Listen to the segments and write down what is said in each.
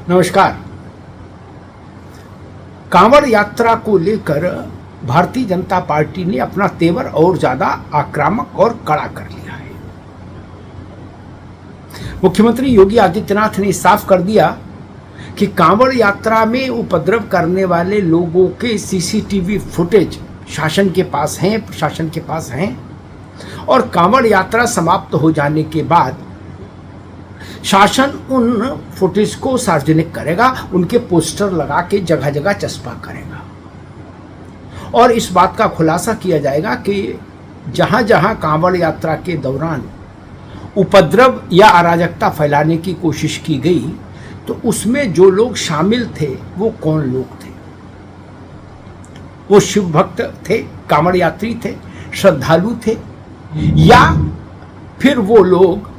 नमस्कार। कांवड़ यात्रा को लेकर भारतीय जनता पार्टी ने अपना तेवर और ज्यादा आक्रामक और कड़ा कर लिया है। मुख्यमंत्री योगी आदित्यनाथ ने साफ कर दिया कि कांवड़ यात्रा में उपद्रव करने वाले लोगों के सीसीटीवी फुटेज शासन के पास हैं, प्रशासन के पास हैं, और कांवड़ यात्रा समाप्त हो जाने के बाद शासन उन फुटेज को सार्वजनिक करेगा, उनके पोस्टर लगा के जगह जगह चस्पा करेगा और इस बात का खुलासा किया जाएगा कि जहां जहां कांवड़ यात्रा के दौरान उपद्रव या अराजकता फैलाने की कोशिश की गई तो उसमें जो लोग शामिल थे वो कौन लोग थे। वो शिव भक्त थे, कांवड़ यात्री थे, श्रद्धालु थे, या फिर वो लोग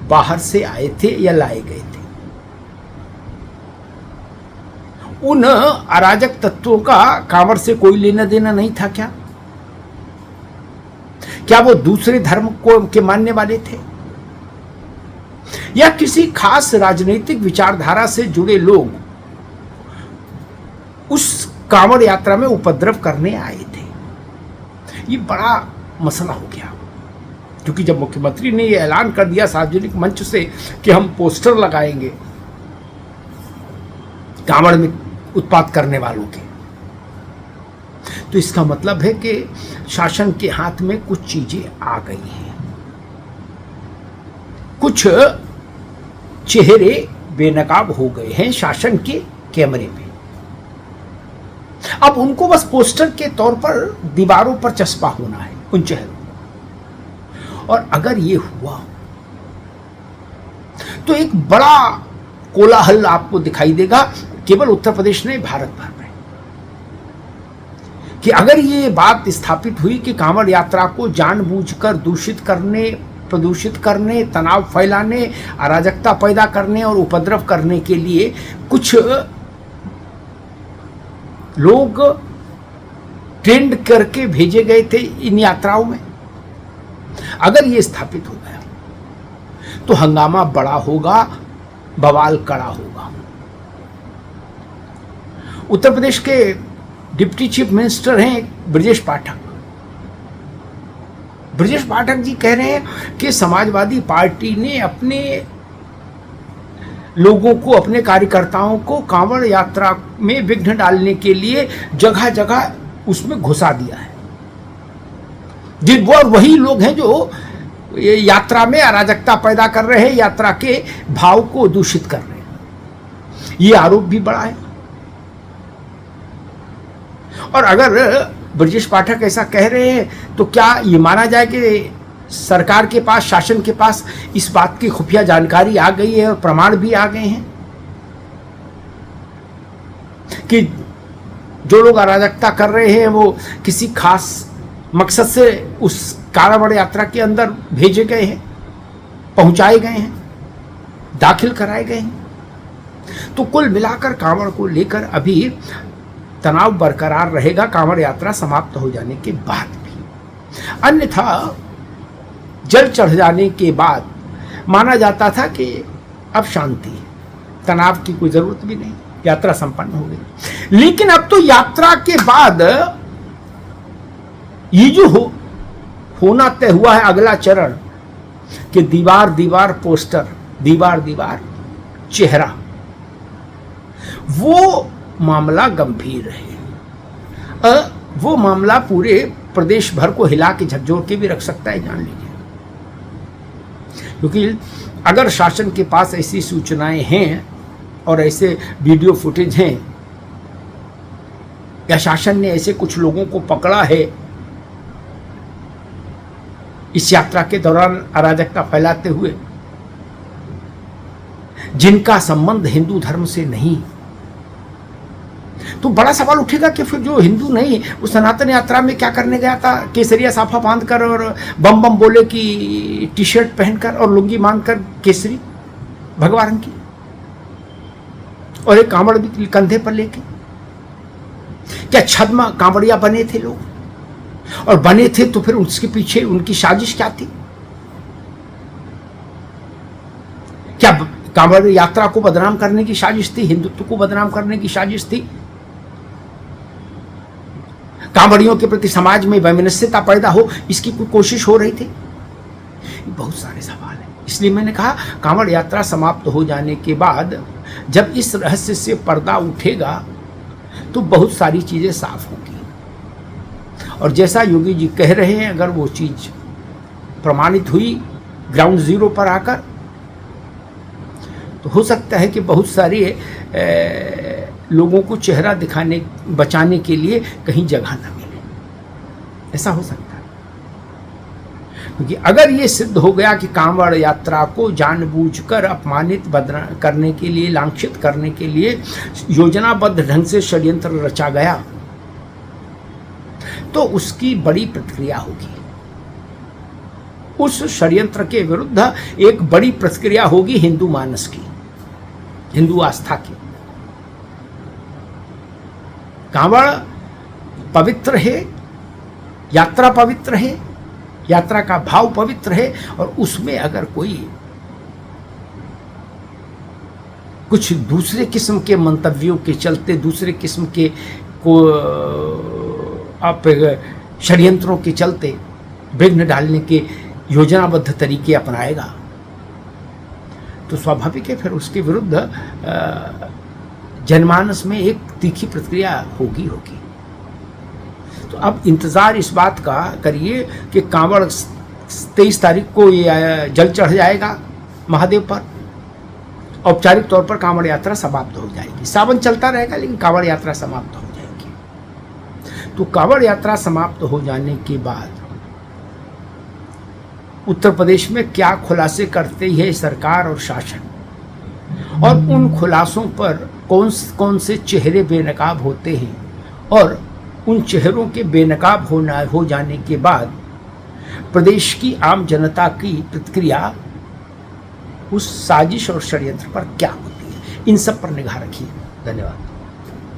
बाहर से आए थे या लाए गए थे। उन अराजक तत्वों का कांवड़ से कोई लेना देना नहीं था क्या? क्या वो दूसरे धर्म को के मानने वाले थे या किसी खास राजनीतिक विचारधारा से जुड़े लोग उस कांवड़ यात्रा में उपद्रव करने आए थे? ये बड़ा मसला हो गया, क्योंकि जब मुख्यमंत्री ने यह ऐलान कर दिया सार्वजनिक मंच से कि हम पोस्टर लगाएंगे कांवड़ में उत्पात करने वालों के, तो इसका मतलब है कि शासन के हाथ में कुछ चीजें आ गई हैं। कुछ चेहरे बेनकाब हो गए हैं शासन के कैमरे में। अब उनको बस पोस्टर के तौर पर दीवारों पर चस्पा होना है उन चेहरों। और अगर ये हुआ तो एक बड़ा कोलाहल आपको दिखाई देगा, केवल उत्तर प्रदेश नहीं, भारत भर में, कि अगर ये बात स्थापित हुई कि कांवड़ यात्रा को जानबूझकर दूषित करने, प्रदूषित करने, तनाव फैलाने, अराजकता पैदा करने और उपद्रव करने के लिए कुछ लोग ट्रेंड करके भेजे गए थे इन यात्राओं में, अगर ये स्थापित हो गया तो हंगामा बड़ा होगा, बवाल कड़ा होगा। उत्तर प्रदेश के डिप्टी चीफ मिनिस्टर हैं ब्रजेश पाठक। ब्रजेश पाठक जी कह रहे हैं कि समाजवादी पार्टी ने अपने लोगों को, अपने कार्यकर्ताओं को कांवड़ यात्रा में विघ्न डालने के लिए जगह जगह उसमें घुसा दिया है। वो वही लोग हैं जो यात्रा में अराजकता पैदा कर रहे हैं, यात्रा के भाव को दूषित कर रहे हैं। ये आरोप भी बड़ा है। और अगर ब्रजेश पाठक ऐसा कह रहे हैं तो क्या ये माना जाए कि सरकार के पास, शासन के पास इस बात की खुफिया जानकारी आ गई है और प्रमाण भी आ गए हैं कि जो लोग अराजकता कर रहे हैं वो किसी खास मकसद से उस कांवड़ यात्रा के अंदर भेजे गए हैं, पहुंचाए गए हैं, दाखिल कराए गए हैं? तो कुल मिलाकर कांवड़ को लेकर अभी तनाव बरकरार रहेगा कांवड़ यात्रा समाप्त हो जाने के बाद भी। अन्यथा जल चढ़ जाने के बाद माना जाता था कि अब शांति है, तनाव की कोई जरूरत भी नहीं, यात्रा संपन्न हो गई। लेकिन अब तो यात्रा के बाद ये जो होना तय हुआ है अगला चरण, कि दीवार दीवार पोस्टर, दीवार दीवार चेहरा, वो मामला गंभीर है। वो मामला पूरे प्रदेश भर को हिला के झकझोर के भी रख सकता है, जान लीजिए। क्योंकि अगर शासन के पास ऐसी सूचनाएं हैं और ऐसे वीडियो फुटेज हैं या शासन ने ऐसे कुछ लोगों को पकड़ा है इस यात्रा के दौरान अराजकता फैलाते हुए, जिनका संबंध हिंदू धर्म से नहीं, तो बड़ा सवाल उठेगा कि फिर जो हिंदू नहीं वो सनातन यात्रा में क्या करने गया था, केसरिया साफा बांधकर और बम बम बोले की टी शर्ट पहनकर और लुंगी बांधकर, केसरी भगवा रंग की, और एक कांवड़ भी कंधे पर लेके। क्या छद्म कांवड़िया बने थे लोग? और बने थे तो फिर उसके पीछे उनकी साजिश क्या थी? कांवड़ यात्रा को बदनाम करने की साजिश थी, हिंदुत्व को बदनाम करने की साजिश थी, कांवड़ियों के प्रति समाज में वैमनस्यता पैदा हो, इसकी कोई कोशिश हो रही थी? बहुत सारे सवाल हैं। इसलिए मैंने कहा कांवड़ यात्रा समाप्त हो जाने के बाद जब इस रहस्य से पर्दा उठेगा तो बहुत सारी चीजें साफ होंगी, और जैसा योगी जी कह रहे हैं, अगर वो चीज प्रमाणित हुई ग्राउंड जीरो पर आकर, तो हो सकता है कि बहुत सारे लोगों को चेहरा दिखाने बचाने के लिए कहीं जगह न मिले, ऐसा हो सकता है। क्योंकि अगर ये सिद्ध हो गया कि कांवड़ यात्रा को जानबूझकर अपमानित करने के लिए, लांछित करने के लिए योजनाबद्ध ढंग से षड्यंत्र रचा गया, तो उसकी बड़ी प्रतिक्रिया होगी। उस षड्यंत्र के विरुद्ध एक बड़ी प्रतिक्रिया होगी हिंदू मानस की, हिंदू आस्था की। कांवड़ पवित्र है, यात्रा पवित्र है, यात्रा का भाव पवित्र है, और उसमें अगर कोई कुछ दूसरे किस्म के मंतव्यों के चलते, दूसरे किस्म के को आप षड्यंत्रों के चलते विघ्न डालने के योजनाबद्ध तरीके अपनाएगा, तो स्वाभाविक है फिर उसके विरुद्ध जनमानस में एक तीखी प्रतिक्रिया होगी। तो अब इंतज़ार इस बात का करिए कि कांवड़ 23 तारीख को ये जल चढ़ जाएगा महादेव पर, औपचारिक तौर पर कांवड़ यात्रा समाप्त हो जाएगी। सावन चलता रहेगा लेकिन कांवड़ यात्रा समाप्त हो जाएगी। तो कांवड़ यात्रा समाप्त हो जाने के बाद उत्तर प्रदेश में क्या खुलासे करते है सरकार और शासन, और उन खुलासों पर कौन से चेहरे बेनकाब होते हैं, और उन चेहरों के बेनकाब हो जाने के बाद प्रदेश की आम जनता की प्रतिक्रिया उस साजिश और षड्यंत्र पर क्या होती है, इन सब पर निगाह रखिए। धन्यवाद।